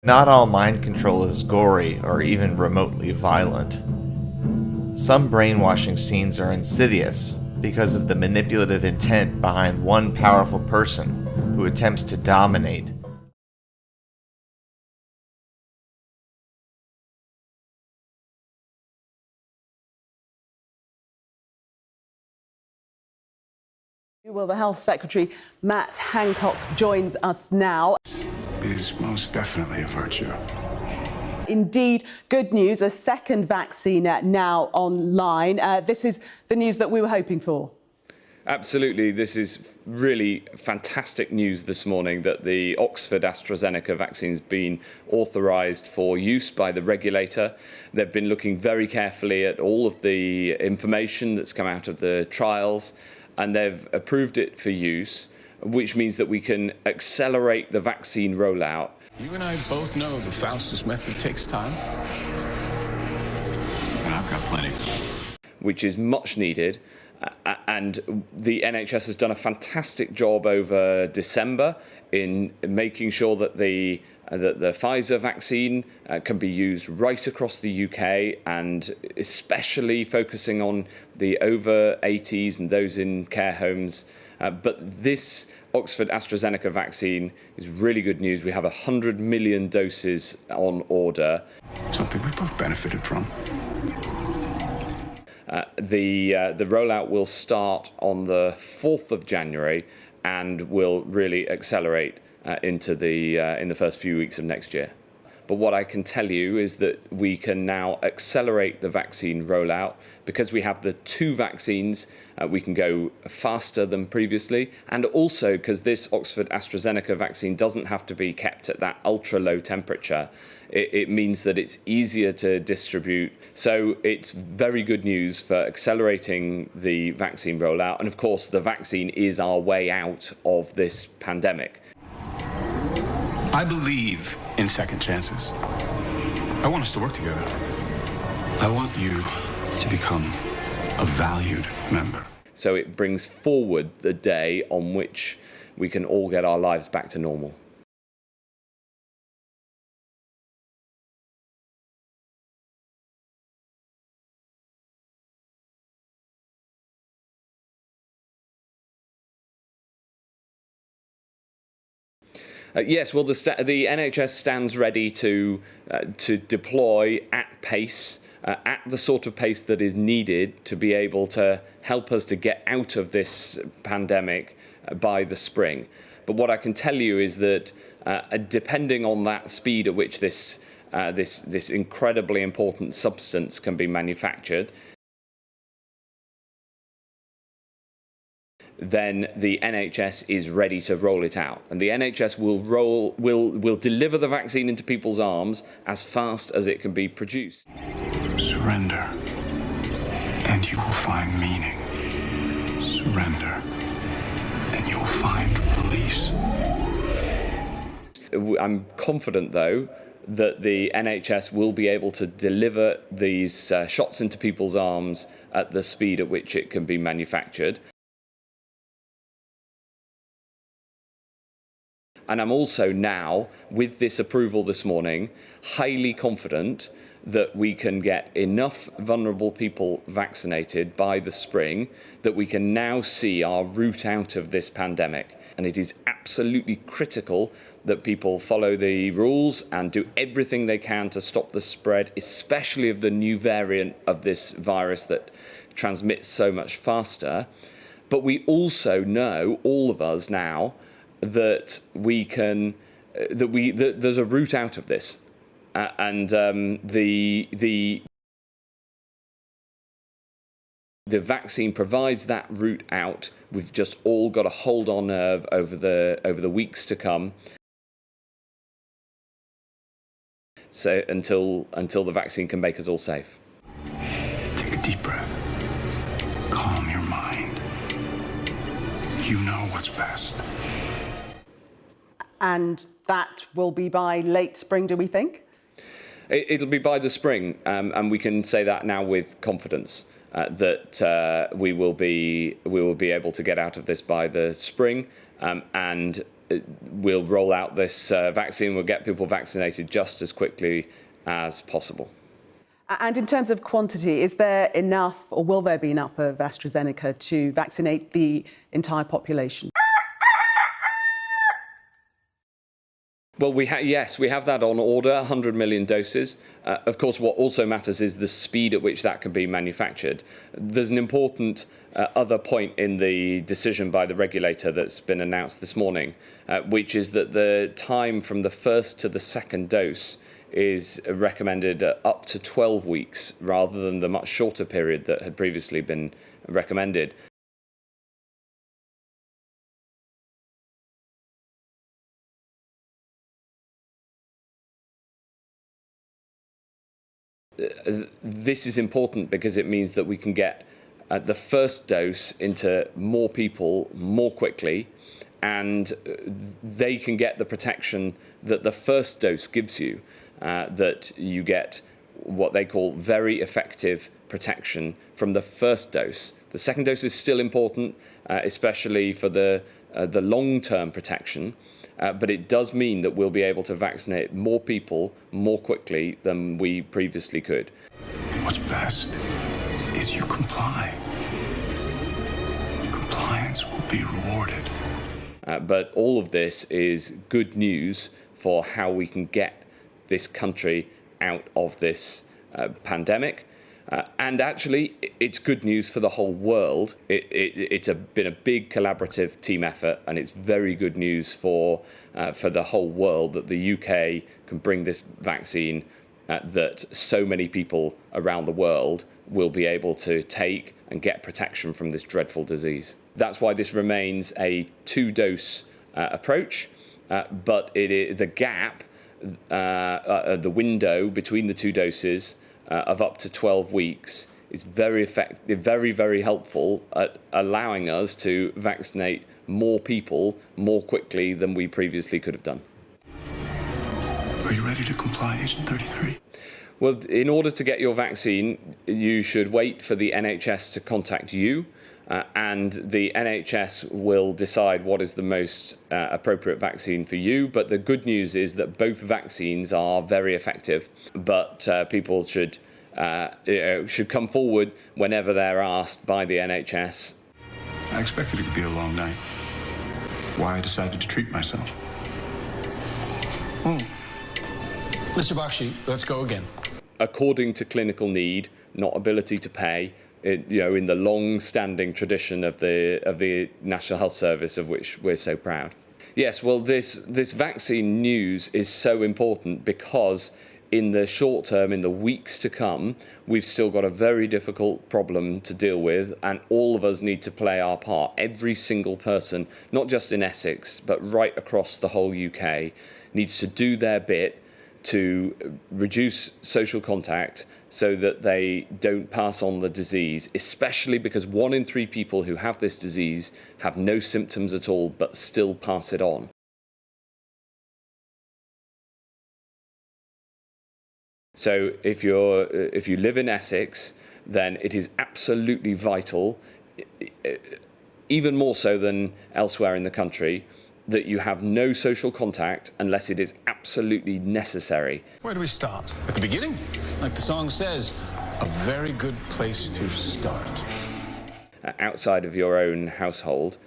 Not all mind control is gory or even remotely violent. Some brainwashing scenes are insidious because of the manipulative intent behind one powerful person who attempts to dominate. Well, the Health Secretary, Matt Hancock, joins us now. Is most definitely a virtue. Indeed, good news, a second vaccine now online. This is the news that we were hoping for. Absolutely. This is really fantastic news this morning that the Oxford AstraZeneca vaccine has been authorised for use by the regulator. They've been looking very carefully at all of the information that's come out of the trials, and they've approved it for use, which means that we can accelerate the vaccine rollout. You and I both know the fastest method takes time. And I've got plenty. Which is much needed. And the NHS has done a fantastic job over December in making sure that the Pfizer vaccine can be used right across the UK, and especially focusing on the over 80s and those in care homes. But this Oxford AstraZeneca vaccine is really good news. We have 100 million doses on order. Something we both benefited from. The rollout will start on the 4th of January and will really accelerate into in the first few weeks of next year. But what I can tell you is that we can now accelerate the vaccine rollout. Because we have the two vaccines, we can go faster than previously. And also because this Oxford AstraZeneca vaccine doesn't have to be kept at that ultra low temperature, it means that it's easier to distribute. So it's very good news for accelerating the vaccine rollout. And of course, the vaccine is our way out of this pandemic. I believe in second chances. I want us to work together. I want you to become a valued member. So it brings forward the day on which we can all get our lives back to normal. Yes, well, the NHS stands ready to deploy at pace, at the sort of pace that is needed to be able to help us to get out of this pandemic by the spring. But what I can tell you is that depending on that speed at which this incredibly important substance can be manufactured, then the NHS is ready to roll it out. And the NHS will deliver the vaccine into people's arms as fast as it can be produced. Surrender, and you will find meaning. Surrender, and you will find release. I'm confident, though, that the NHS will be able to deliver these shots into people's arms at the speed at which it can be manufactured. And I'm also now, with this approval this morning, highly confident that we can get enough vulnerable people vaccinated by the spring that we can now see our route out of this pandemic. And it is absolutely critical that people follow the rules and do everything they can to stop the spread, especially of the new variant of this virus that transmits so much faster. But we also know, all of us now, that we can, that there's a route out of this, and the vaccine provides that route out. We've just all got to hold our nerve over the weeks to come. So until the vaccine can make us all safe. Take a deep breath. Calm your mind. You know what's best. And that will be by late spring, do we think? It'll be by the spring, and we can say that now with confidence that we will be able to get out of this by the spring, and we'll roll out this vaccine. We'll get people vaccinated just as quickly as possible. And in terms of quantity, is there enough, or will there be enough of AstraZeneca to vaccinate the entire population? Well, yes, we have that on order, 100 million doses. Of course, what also matters is the speed at which that can be manufactured. There's an important other point in the decision by the regulator that's been announced this morning, which is that the time from the first to the second dose is recommended up to 12 weeks rather than the much shorter period that had previously been recommended. This is important because it means that we can get the first dose into more people more quickly, and they can get the protection that the first dose gives you, that you get what they call very effective protection from the first dose. The second dose is still important, especially for the long-term protection, but it does mean that we'll be able to vaccinate more people more quickly than we previously could. What's best is you comply. Compliance will be rewarded. But all of this is good news for how we can get this country out of this pandemic. And actually, it's good news for the whole world. It's been a big collaborative team effort, and it's very good news for the whole world that the UK can bring this vaccine that so many people around the world will be able to take and get protection from this dreadful disease. That's why this remains a two-dose approach, but the gap, the window between the two doses of up to 12 weeks is very effective, very, very helpful at allowing us to vaccinate more people more quickly than we previously could have done. Are you ready to comply, Agent 33? Well, in order to get your vaccine, you should wait for the NHS to contact you, and the NHS will decide what is the most appropriate vaccine for you. But the good news is that both vaccines are very effective, but people should come forward whenever they're asked by the NHS. I expected it to be a long night. Why I decided to treat myself. Mr. Bakshi, let's go again. According to clinical need, not ability to pay, in the long-standing tradition of the National Health Service, of which we're so proud. Yes, well, this vaccine news is so important because in the short term, in the weeks to come, we've still got a very difficult problem to deal with, and all of us need to play our part. Every single person, not just in Essex, but right across the whole UK, needs to do their bit to reduce social contact so that they don't pass on the disease, especially because 1 in 3 people who have this disease have no symptoms at all but still pass it on. So if you live in Essex, then it is absolutely vital, even more so than elsewhere in the country, that you have no social contact unless it is absolutely necessary. Where do we start? At the beginning? Like the song says, a very good place to start. Outside of your own household.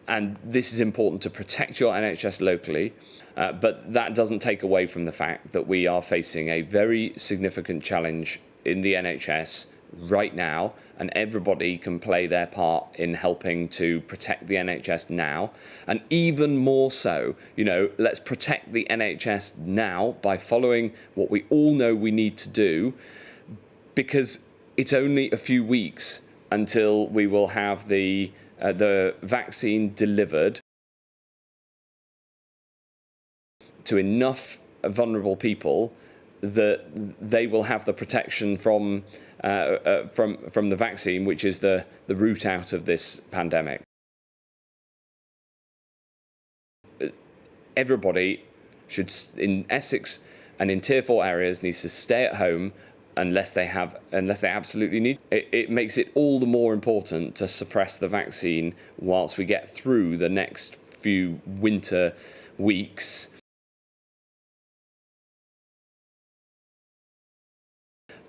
And this is important to protect your NHS locally, but that doesn't take away from the fact that we are facing a very significant challenge in the NHS right now, and everybody can play their part in helping to protect the NHS now. And even more so, let's protect the NHS now by following what we all know we need to do, because it's only a few weeks until we will have the vaccine delivered to enough vulnerable people that they will have the protection from the vaccine, which is the route out of this pandemic. Everybody should, in Essex and in Tier 4 areas, needs to stay at home unless they absolutely need. It makes it all the more important to suppress the vaccine whilst we get through the next few winter weeks.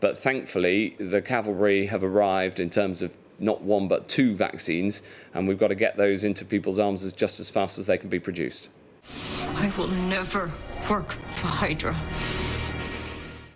But thankfully, the cavalry have arrived in terms of not one but 2 vaccines, and we've got to get those into people's arms just as fast as they can be produced. I will never work for Hydra.